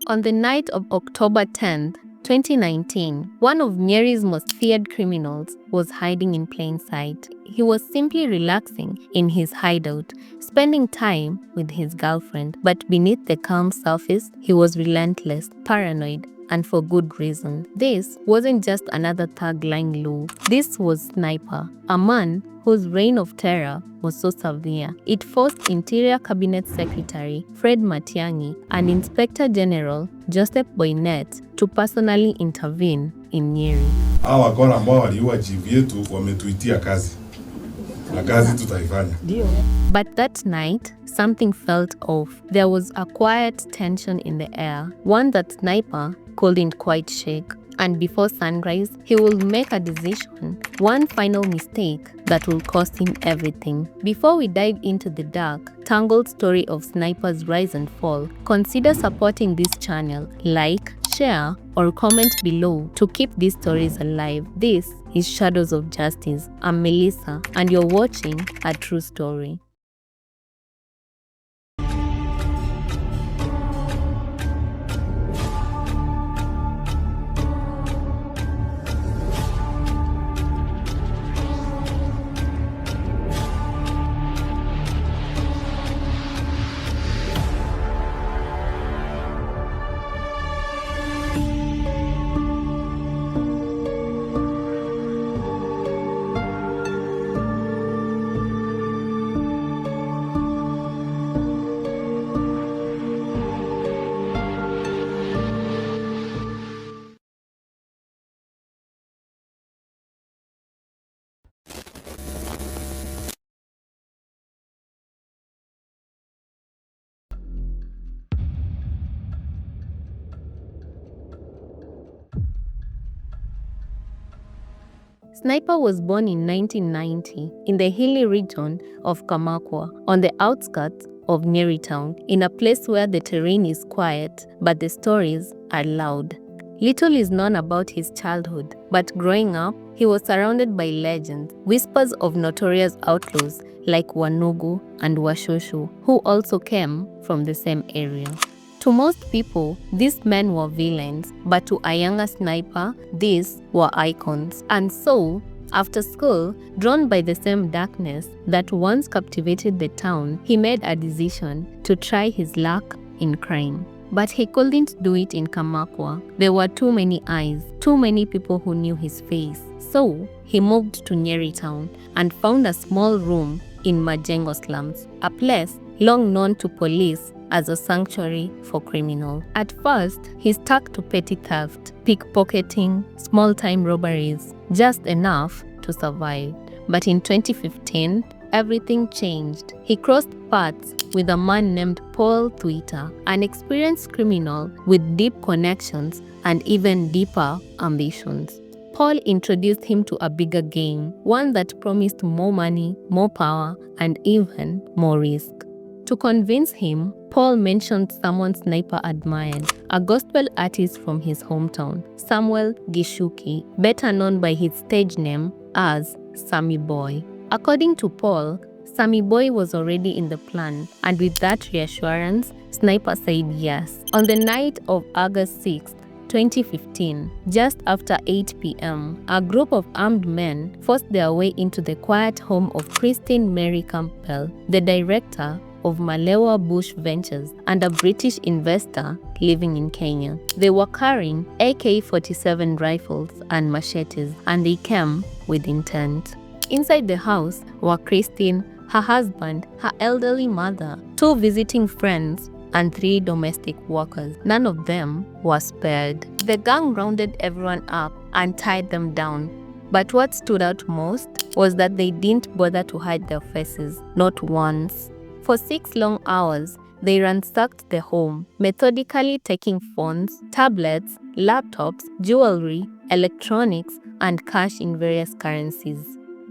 On the night of October 10th, 2019, one of Nyeri's most feared criminals was hiding in plain sight. He was simply relaxing in his hideout, spending time with his girlfriend. But beneath the calm surface, he was relentless, paranoid, and for good reason. This wasn't just another thug lying low. This was Sniper, a man whose reign of terror was so severe, it forced Interior Cabinet Secretary Fred Matiang'i and Inspector General Joseph Boynet to personally intervene in Nyeri. Hawa wakora ambao waliua chief yetu wametuitia kazi. Na kazi tutaifanya. But that night, something felt off. There was a quiet tension in the air, one that Sniper couldn't quite shake. And before sunrise, he will make a decision, one final mistake that will cost him everything. Before we dive into the dark, tangled story of Sniper's rise and fall, consider supporting this channel. Like, share, or comment below to keep these stories alive. This is Shadows of Justice. I'm Melissa, and you're watching a true story. Sniper was born in 1990 in the hilly region of Kamakwa, on the outskirts of Nyeri town, in a place where the terrain is quiet but the stories are loud. Little is known about his childhood, but growing up, he was surrounded by legends, whispers of notorious outlaws like Wanugu and Washoshu, who also came from the same area. To most people, these men were villains, but to a younger Sniper, these were icons. And so, after school, drawn by the same darkness that once captivated the town, he made a decision to try his luck in crime. But he couldn't do it in Kamakwa. There were too many eyes, too many people who knew his face. So, he moved to Nyeri town and found a small room in Majengo slums, a place long known to police as a sanctuary for criminals. At first, he stuck to petty theft, pickpocketing, small-time robberies, just enough to survive. But in 2015, everything changed. He crossed paths with a man named Paul Twitter, an experienced criminal with deep connections and even deeper ambitions. Paul introduced him to a bigger game, one that promised more money, more power, and even more risk. To convince him, Paul mentioned someone Sniper admired, a gospel artist from his hometown, Samuel Gishuki, better known by his stage name as Sammy Boy. According to Paul, Sammy Boy was already in the plan, and with that reassurance, Sniper said yes. On the night of August 6th, 2015, just after 8 p.m., a group of armed men forced their way into the quiet home of Christine Mary Campbell, the director of Malewa Bush Ventures and a British investor living in Kenya. They were carrying AK-47 rifles and machetes, and they came with intent. Inside the house were Christine, her husband, her elderly mother, 2 visiting friends, and 3 domestic workers. None of them were spared. The gang rounded everyone up and tied them down. But what stood out most was that they didn't bother to hide their faces, not once. For 6 long hours, they ransacked the home, methodically taking phones, tablets, laptops, jewelry, electronics, and cash in various currencies.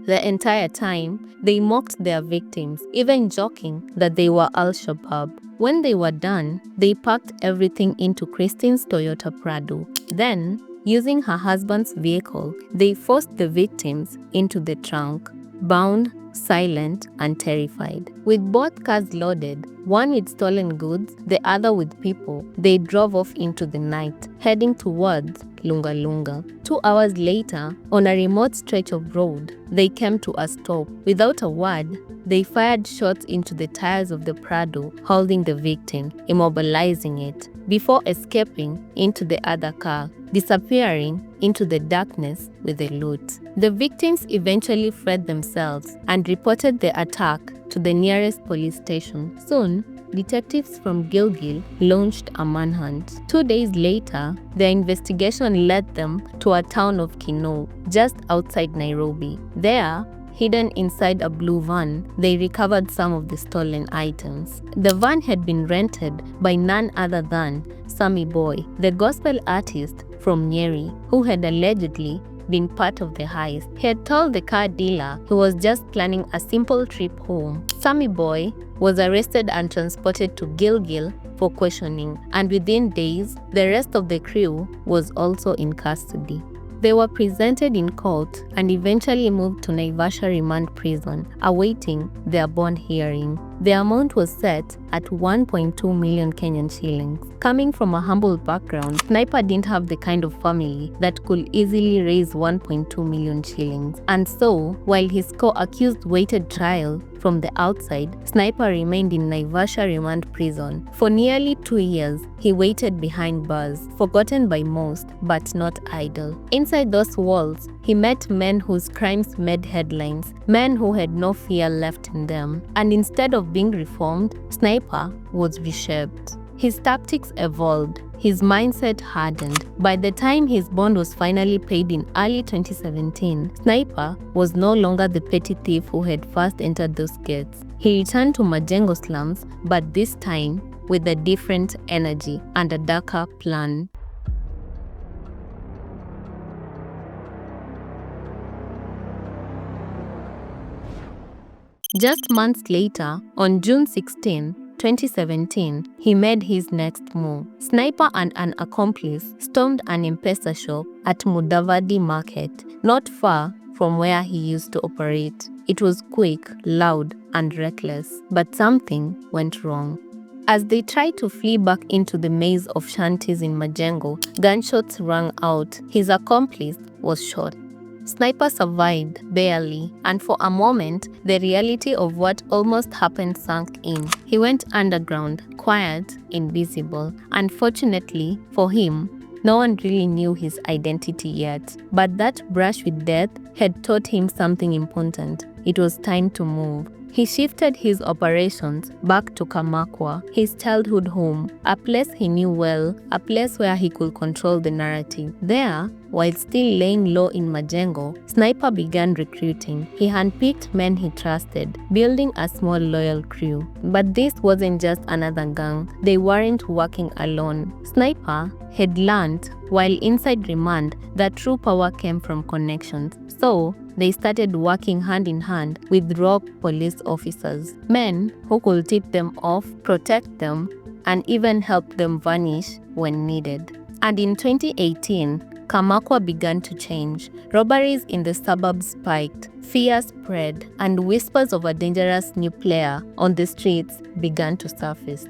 The entire time, they mocked their victims, even joking that they were Al-Shabaab. When they were done, they packed everything into Christine's Toyota Prado. Then, using her husband's vehicle, they forced the victims into the trunk. Bound, silent and terrified. With both cars loaded, one with stolen goods, the other with people, they drove off into the night, heading towards Lunga Lunga. 2 hours later, on a remote stretch of road, they came to a stop. Without a word, they fired shots into the tires of the Prado, holding the victim, immobilizing it, before escaping into the other car, disappearing into the darkness with the loot. The victims eventually fled themselves and reported the attack to the nearest police station. Soon, detectives from Gilgil launched a manhunt. 2 days later, their investigation led them to a town of Kinoo, just outside Nairobi. There, hidden inside a blue van, they recovered some of the stolen items. The van had been rented by none other than Sammy Boy, the gospel artist from Nyeri, who had allegedly been part of the heist. He had told the car dealer he was just planning a simple trip home. Sammy Boy was arrested and transported to Gilgil for questioning, and within days, the rest of the crew was also in custody. They were presented in court and eventually moved to Naivasha Remand Prison, awaiting their bond hearing. The amount was set at 1.2 million Kenyan shillings. Coming from a humble background, Sniper didn't have the kind of family that could easily raise 1.2 million shillings. And so, while his co-accused waited trial from the outside, Sniper remained in Naivasha Remand Prison. For nearly 2 years, he waited behind bars, forgotten by most, but not idle. Inside those walls, he met men whose crimes made headlines, men who had no fear left in them. And instead of being reformed, Sniper was reshaped. His tactics evolved, his mindset hardened. By the time his bond was finally paid in early 2017, Sniper was no longer the petty thief who had first entered those gates. He returned to Majengo slums, but this time with a different energy and a darker plan. Just months later, on June 16, 2017, he made his next move. Sniper and an accomplice stormed an M-Pesa shop at Mudavadi Market, not far from where he used to operate. It was quick, loud, and reckless, but something went wrong. As they tried to flee back into the maze of shanties in Majengo, gunshots rang out. His accomplice was shot. Sniper survived, barely, and for a moment, the reality of what almost happened sank in. He went underground, quiet, invisible. Unfortunately for him, no one really knew his identity yet. But that brush with death had taught him something important. It was time to move. He shifted his operations back to Kamakwa, his childhood home, a place he knew well, a place where he could control the narrative. There, while still laying low in Majengo, Sniper began recruiting. He handpicked men he trusted, building a small loyal crew. But this wasn't just another gang. They weren't working alone. Sniper had learned, while inside remand, that true power came from connections. So, they started working hand in hand with rogue police officers, men who could tip them off, protect them, and even help them vanish when needed. And in 2018, Kamakwa began to change. Robberies in the suburbs spiked, fear spread, and whispers of a dangerous new player on the streets began to surface.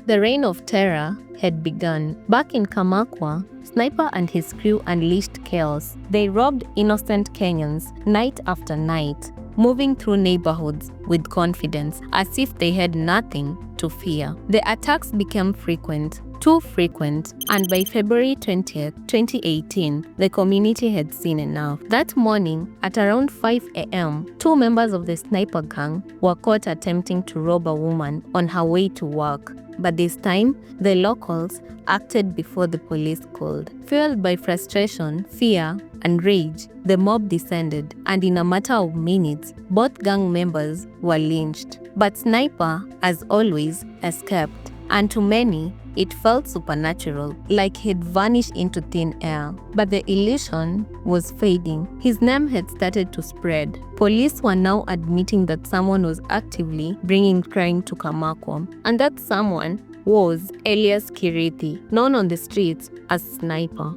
The reign of terror had begun. Back in Kamakwa, Sniper and his crew unleashed chaos. They robbed innocent Kenyans night after night, moving through neighborhoods with confidence, as if they had nothing to fear. The attacks became frequent, too frequent, and by February 20th, 2018, the community had seen enough. That morning, at around 5 a.m., 2 members of the Sniper gang were caught attempting to rob a woman on her way to work. But this time, the locals acted before the police could. Fueled by frustration, fear, and rage, the mob descended, and in a matter of minutes, both gang members were lynched. But Sniper, as always, escaped, and to many, it felt supernatural, like he'd vanished into thin air. But the illusion was fading. His name had started to spread. Police were now admitting that someone was actively bringing crime to Kamakwa, and that someone was Elias Kirithi, known on the streets as Sniper.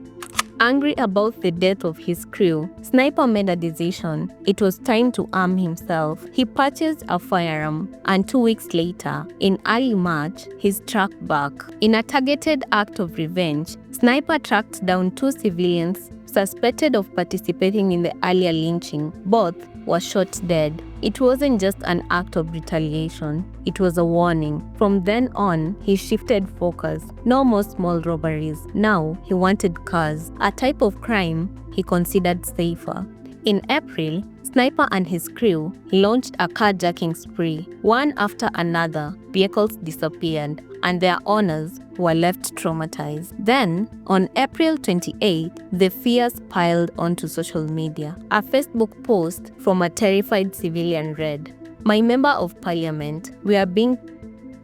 Angry about the death of his crew, Sniper made a decision. It was time to arm himself. He purchased a firearm, and 2 weeks later, in early March, he struck back. In a targeted act of revenge, Sniper tracked down 2 civilians suspected of participating in the earlier lynching. Both were shot dead. It wasn't just an act of retaliation, it was a warning. From then on, he shifted focus. No more small robberies. Now, he wanted cars, a type of crime he considered safer. In April, Sniper and his crew launched a carjacking spree. One after another, vehicles disappeared, and their owners were left traumatized. Then, on April 28, the fears piled onto social media. A Facebook post from a terrified civilian read, "My member of parliament, we are being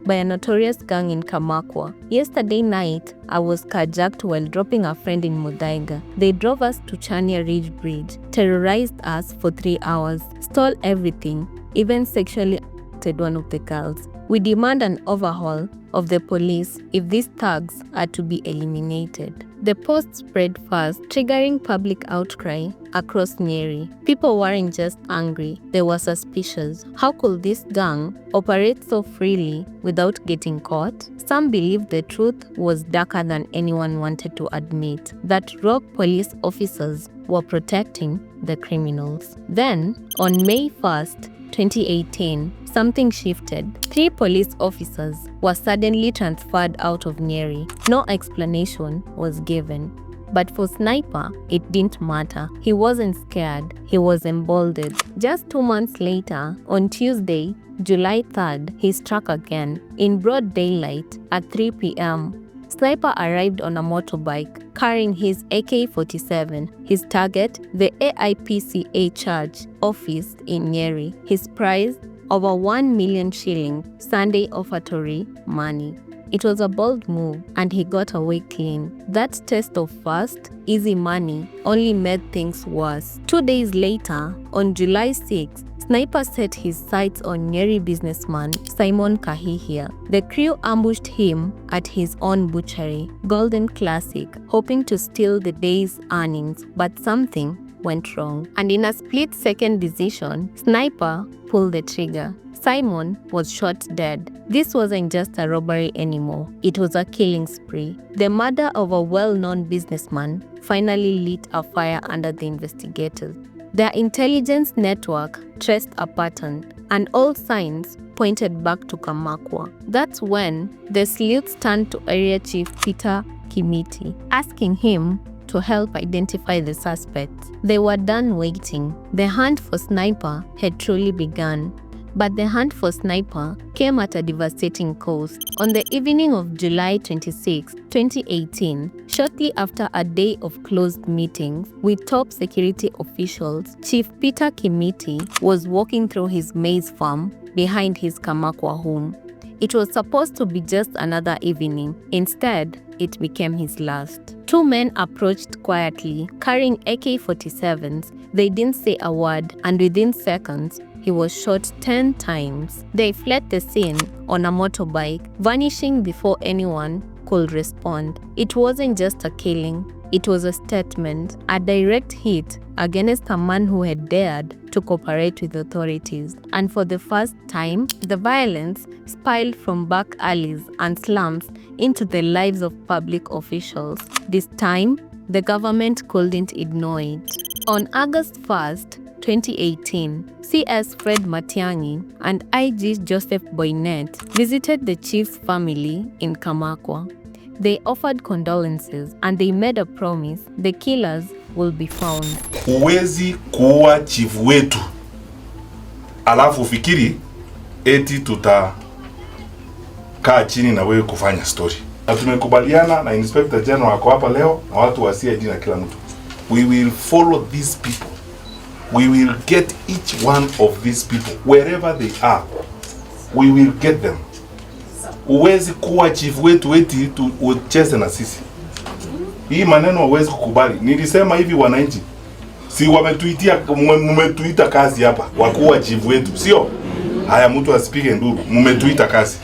by a notorious gang in Kamakwa. Yesterday night, I was carjacked while dropping a friend in Muthaiga. They drove us to Chania Ridge Bridge, terrorized us for 3 hours, stole everything, even sexually assaulted one of the girls. We demand an overhaul of the police if these thugs are to be eliminated." The post spread fast, triggering public outcry across Nyeri. People weren't just angry, they were suspicious. How could this gang operate so freely without getting caught? Some believed the truth was darker than anyone wanted to admit, that rogue police officers were protecting the criminals. Then, on May 1st, 2018, something shifted. 3 police officers were suddenly transferred out of Nyeri. No explanation was given. But for Sniper, it didn't matter. He wasn't scared, he was emboldened. Just 2 months later, on Tuesday, July 3rd, he struck again. In broad daylight, at 3 p.m., Sniper arrived on a motorbike, carrying his AK-47. His target, the AIPCA charge office in Nyeri. His prize, over 1 million shillings, Sunday offertory money. It was a bold move, and he got away clean. That taste of fast, easy money only made things worse. 2 days later, on July 6, Sniper set his sights on Nyeri businessman Simon Kahihia. The crew ambushed him at his own butchery, Golden Classic, hoping to steal the day's earnings, but something went wrong. And in a split-second decision, Sniper pulled the trigger. Simon was shot dead. This wasn't just a robbery anymore, it was a killing spree. The murder of a well-known businessman finally lit a fire under the investigators. Their intelligence network traced a pattern, and all signs pointed back to Kamakwa. That's when the sleuths turned to Area Chief Peter Kimiti, asking him to help identify the suspects. They were done waiting. The hunt for Sniper had truly begun. But the hunt for Sniper came at a devastating cost. On the evening of July 26, 2018, shortly after a day of closed meetings with top security officials, Chief Peter Kimiti was walking through his maize farm behind his Kamakwa home. It was supposed to be just another evening. Instead, it became his last. 2 men approached quietly, carrying AK-47s. They didn't say a word, and within seconds, he was shot 10 times. They fled the scene on a motorbike, vanishing before anyone could respond. It wasn't just a killing, it was a statement, a direct hit against a man who had dared to cooperate with authorities. And for the first time, the violence spiraled from back alleys and slums into the lives of public officials. This time, the government couldn't ignore it. On August 1st, 2018, CS Fred Matiang'i and IG Joseph Boynet visited the chief's family in Kamakwa. They offered condolences and they made a promise the killers will be found. Huwezi kuua chief wetu alafu fikiri eti tutakaa chini na wewe kufanya story. Na tumekubaliana na Inspector General wako hapa leo na watu wa CID na kila mtu. We will follow these people. We will get each one of these people wherever they are. We will get them. Uwezi kuwa chief wetu eti ucheze na sisi. Hii maneno uwezi kukubali. Nilisema hivi wananchi. Si mmetuita kazi hapa. Wakuwa chief wetu. Sio? Haya mtu asipige nduru. Mmetuita kazi.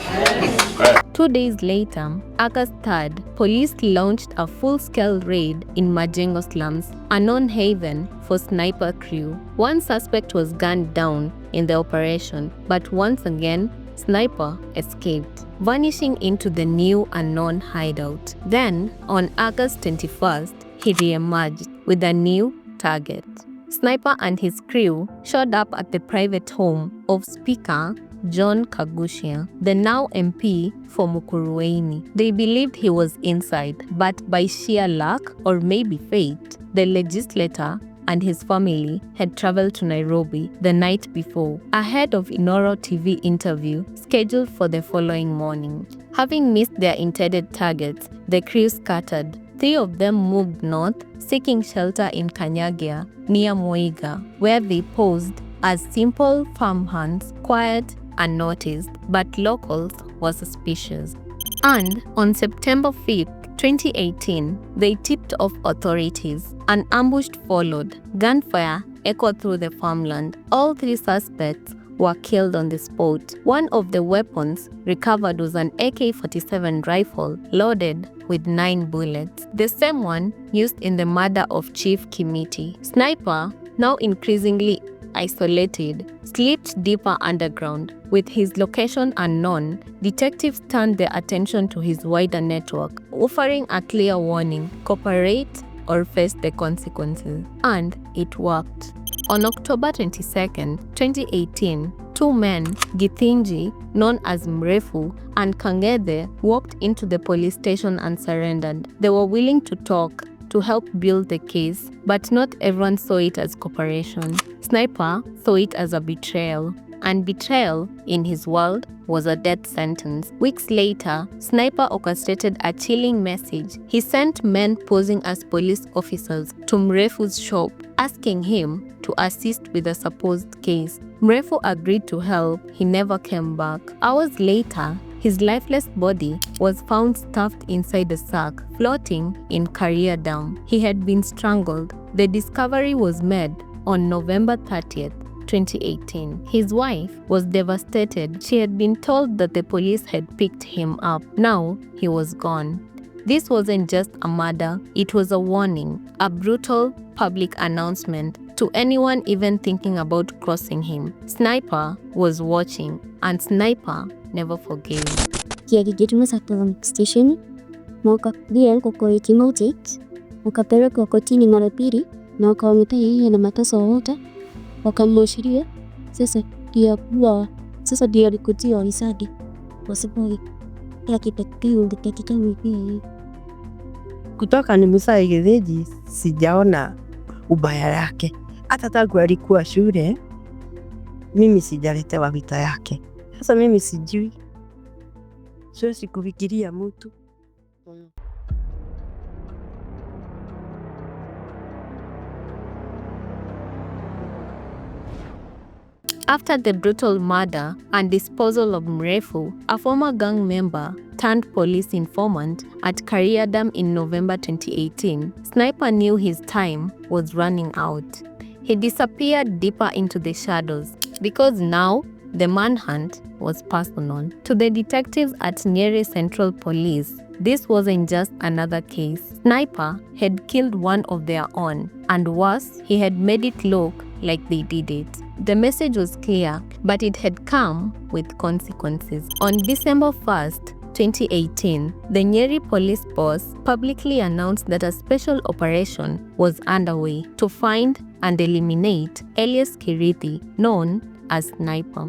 2 days later, August 3rd, police launched a full-scale raid in Majengo slums, a known haven for sniper crew. One suspect was gunned down in the operation, but once again, Sniper escaped, vanishing into the new unknown hideout. Then, on August 21st, he re-emerged with a new target. Sniper and his crew showed up at the private home of Speaker John Kagushia, the now MP for Mukuruweni. They believed he was inside, but by sheer luck or maybe fate, the legislator and his family had traveled to Nairobi the night before, ahead of Inoro TV interview scheduled for the following morning. Having missed their intended targets, the crew scattered. 3 of them moved north, seeking shelter in Kanyagia, near Muiga, where they posed as simple farmhands, quiet, unnoticed, but locals were suspicious. And on September 5th, 2018, they tipped off authorities. An ambush followed. Gunfire echoed through the farmland. All 3 suspects were killed on the spot. One of the weapons recovered was an AK-47 rifle loaded with 9 bullets, the same one used in the murder of Chief Kimiti. Sniper, now increasingly isolated, slipped deeper underground. With his location unknown, detectives turned their attention to his wider network, offering a clear warning: cooperate or face the consequences. And it worked. On October 22nd, 2018, 2 men, Githinji, known as Mrefu, and Kangede, walked into the police station and surrendered. They were willing to talk, to help build the case, but not everyone saw it as cooperation. Sniper saw it as a betrayal, and betrayal, in his world, was a death sentence. Weeks later, Sniper orchestrated a chilling message. He sent men posing as police officers to Mrefu's shop, asking him to assist with a supposed case. Mrefu agreed to help. He never came back. Hours later, his lifeless body was found stuffed inside a sack, floating in Karia Dam. He had been strangled. The discovery was made on November 30th, 2018. His wife was devastated. She had been told that the police had picked him up. Now he was gone. This wasn't just a murder, it was a warning, a brutal public announcement to anyone even thinking about crossing him. Sniper was watching, and Sniper never forgave. Kiagigituma sa station, mwakadia kukoiti motate, wakapelekwa kotini mara pili na wakaongea yeye na mateso wote, wakamwashiria sasa ndio alikutia risadi kwa sababu ya kipekee katika wiki. Kutoka ni Musa Gereji sijaona ubaya yake. Hata tangu alikuwa shule mimi sijaletewa vita yake. Sasa mimi sijui. Siwezi kufikiria mtu. After the brutal murder and disposal of Mrefu, a former gang member turned police informant at Karia Dam in November 2018, Sniper knew his time was running out. He disappeared deeper into the shadows because now the manhunt was personal. To the detectives at Nyeri Central Police, this wasn't just another case. Sniper had killed one of their own, and worse, he had made it look like they did it. The message was clear, but it had come with consequences. On December 1st, 2018, the Nyeri police boss publicly announced that a special operation was underway to find and eliminate Elias Kirithi, known as Sniper.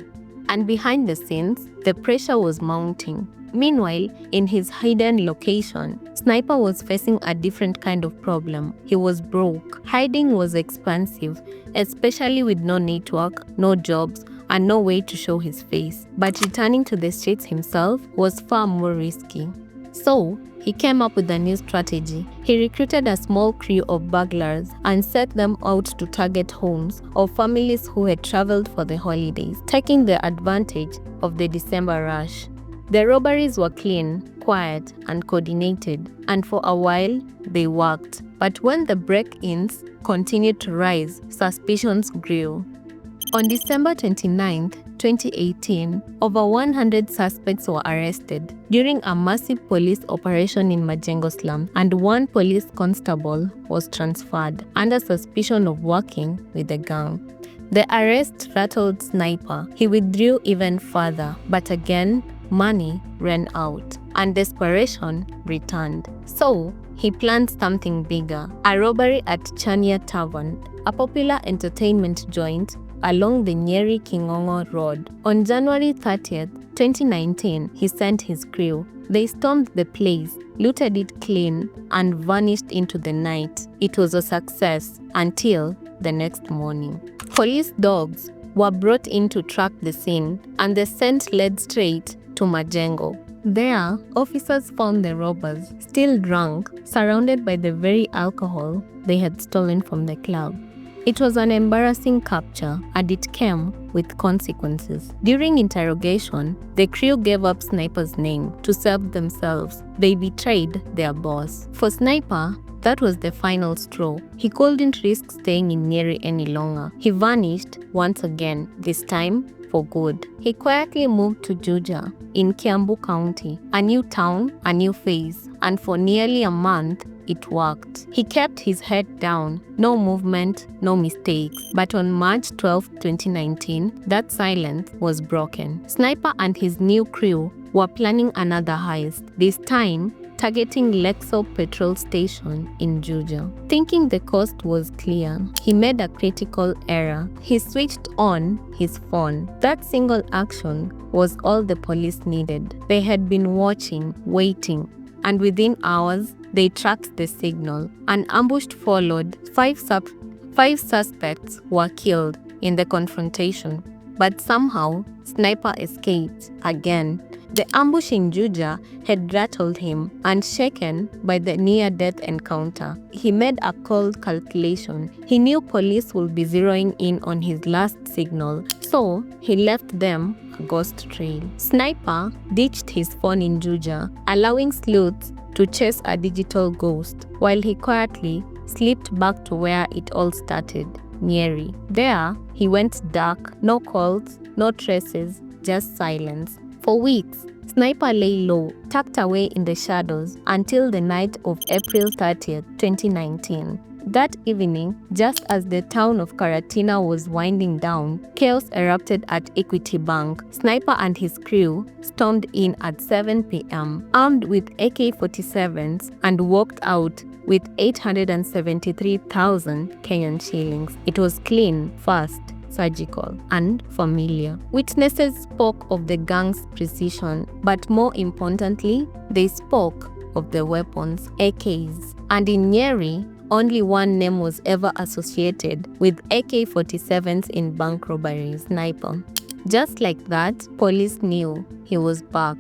And behind the scenes, the pressure was mounting. Meanwhile, in his hidden location, Sniper was facing a different kind of problem. He was broke. Hiding was expensive, especially with no network, no jobs, and no way to show his face. But returning to the streets himself was far more risky. So, he came up with a new strategy. He recruited a small crew of burglars and set them out to target homes of families who had traveled for the holidays, taking the advantage of the December rush. The robberies were clean, quiet, and coordinated, and for a while, they worked. But when the break-ins continued to rise, suspicions grew. On December 29, 2018, over 100 suspects were arrested during a massive police operation in Majengo slum, and one police constable was transferred under suspicion of working with the gang. The arrest rattled Sniper. He withdrew even further, but again, money ran out and desperation returned. So, he planned something bigger, a robbery at Chania Tavern, a popular entertainment joint along the Nyeri Kingongo Road. On January 30th, 2019, he sent his crew. They stormed the place, looted it clean, and vanished into the night. It was a success until the next morning. Police dogs were brought in to track the scene, and the scent led straight to Majengo. There, officers found the robbers, still drunk, surrounded by the very alcohol they had stolen from the club. It was an embarrassing capture, and it came with consequences. During interrogation, the crew gave up Sniper's name to save themselves. They betrayed their boss. For Sniper, that was the final straw. He couldn't risk staying in Nyeri any longer. He vanished once again, this time for good. He quietly moved to Juja in Kiambu County, a new town, a new face, and for nearly a month, it worked. He kept his head down, no movement, no mistakes. But on March 12, 2019, that silence was broken. Sniper and his new crew were planning another heist, this time targeting Lexo petrol station in Juja. Thinking the coast was clear, he made a critical error. He switched on his phone. That single action was all the police needed. They had been watching, waiting, and within hours, they tracked the signal. An ambush followed. Five suspects were killed in the confrontation, but somehow Sniper escaped again. The ambush in Juja had rattled him, and shaken by the near-death encounter, he made a cold calculation. He knew police would be zeroing in on his last signal, so he left them a ghost trail. Sniper ditched his phone in Juja, allowing sleuths to chase a digital ghost, while he quietly slipped back to where it all started, Nyeri. There, he went dark, no calls, no traces, just silence. For weeks, Sniper lay low, tucked away in the shadows until the night of April 30th, 2019. That evening, just as the town of Karatina was winding down, chaos erupted at Equity Bank. Sniper and his crew stormed in at 7 p.m., armed with AK-47s, and walked out with 873,000 Kenyan shillings. It was clean, fast, surgical, and familiar. Witnesses spoke of the gang's precision, but more importantly, they spoke of the weapons, AKs. And in Nyeri, only one name was ever associated with AK-47s in bank robberies, Sniper. Just like that, police knew he was back.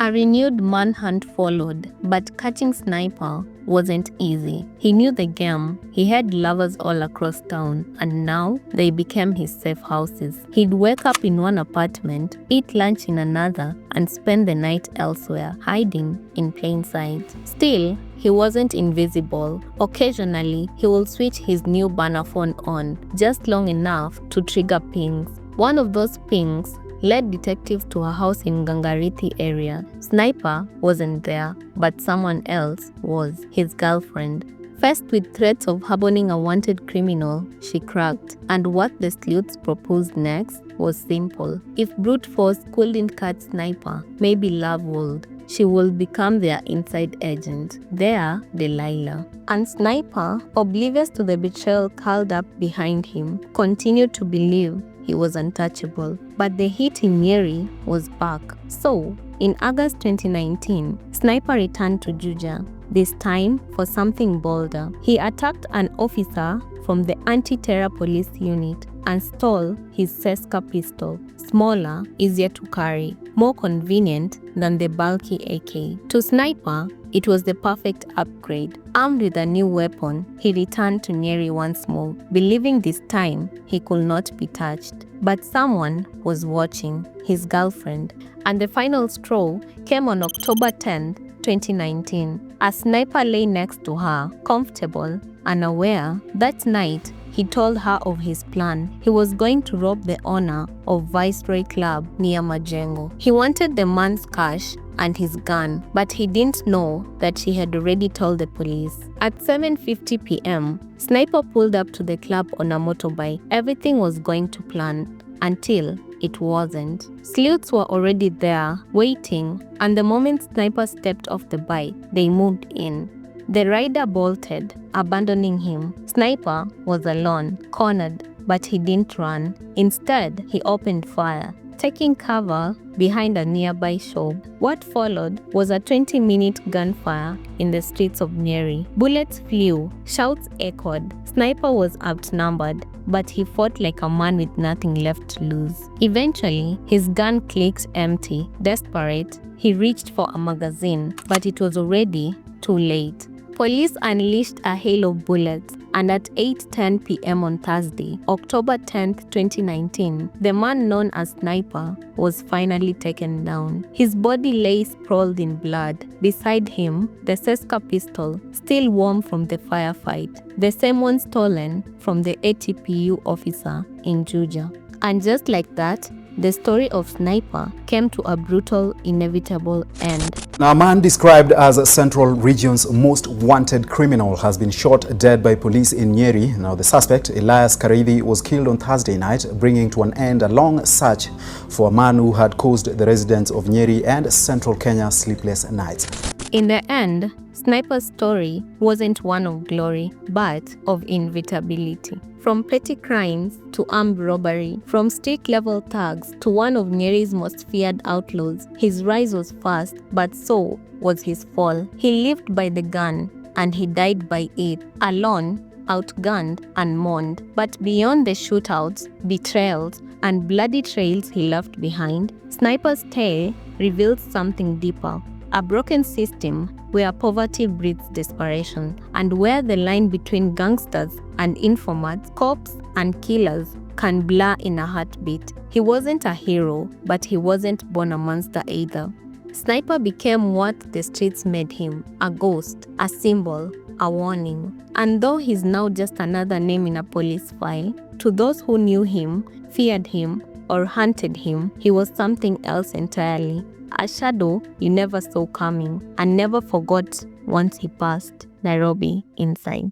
A renewed manhunt followed, but catching Sniper wasn't easy. He knew the game. He had lovers all across town, and now they became his safe houses. He'd wake up in one apartment, eat lunch in another, and spend the night elsewhere, hiding in plain sight. Still, he wasn't invisible. Occasionally, he will switch his new burner phone on, just long enough to trigger pings. One of those pings led detectives to a house in Gangarithi area. Sniper wasn't there, but someone else was, his girlfriend. Faced with threats of harboring a wanted criminal, she cracked, and what the sleuths proposed next was simple. If brute force couldn't catch Sniper, maybe love would. She will become their inside agent, their Delilah. And Sniper, oblivious to the betrayal curled up behind him, continued to believe he was untouchable. But the hit in Nyeri was back. So, in August 2019, Sniper returned to Juja, this time for something bolder. He attacked an officer from the anti-terror police unit and stole his Seska pistol, smaller, easier to carry, more convenient than the bulky AK. To Sniper, it was the perfect upgrade. Armed with a new weapon, he returned to Nyeri once more, believing this time he could not be touched. But someone was watching, his girlfriend, and the final straw came on October 10, 2019. A Sniper lay next to her, comfortable, unaware. That night, he told her of his plan. He was going to rob the owner of Viceroy Club near Majengo. He wanted the man's cash and his gun, but he didn't know that she had already told the police. At 7:50 p.m., Sniper pulled up to the club on a motorbike. Everything was going to plan until it wasn't. Sleuths were already there, waiting, and the moment Sniper stepped off the bike, they moved in. The rider bolted, abandoning him. Sniper was alone, cornered, but he didn't run. Instead, he opened fire, taking cover behind a nearby shop. What followed was a 20-minute gunfire in the streets of Nyeri. Bullets flew, shouts echoed. Sniper was outnumbered, but he fought like a man with nothing left to lose. Eventually, his gun clicked empty. Desperate, he reached for a magazine, but it was already too late. Police unleashed a hail of bullets, and at 8:10 p.m. on Thursday, October 10, 2019, the man known as Sniper was finally taken down. His body lay sprawled in blood. Beside him, the Seska pistol, still warm from the firefight, the same one stolen from the ATPU officer in Juja. And just like that, the story of Sniper came to a brutal, inevitable end. Now, a man described as Central Region's most wanted criminal has been shot dead by police in Nyeri. Now, the suspect, Elias Karithi, was killed on Thursday night, bringing to an end a long search for a man who had caused the residents of Nyeri and Central Kenya sleepless nights. In the end, Sniper's story wasn't one of glory, but of inevitability. From petty crimes to armed robbery, from street-level thugs to one of Nyeri's most feared outlaws, his rise was fast, but so was his fall. He lived by the gun, and he died by it, alone, outgunned and mourned. But beyond the shootouts, betrayals, and bloody trails he left behind, Sniper's tale reveals something deeper. A broken system where poverty breeds desperation, and where the line between gangsters and informers, cops and killers can blur in a heartbeat. He wasn't a hero, but he wasn't born a monster either. Sniper became what the streets made him: a ghost, a symbol, a warning. And though he's now just another name in a police file, to those who knew him, feared him, or hunted him, he was something else entirely. A shadow you never saw coming and never forgot once he passed. Nairobi Inside.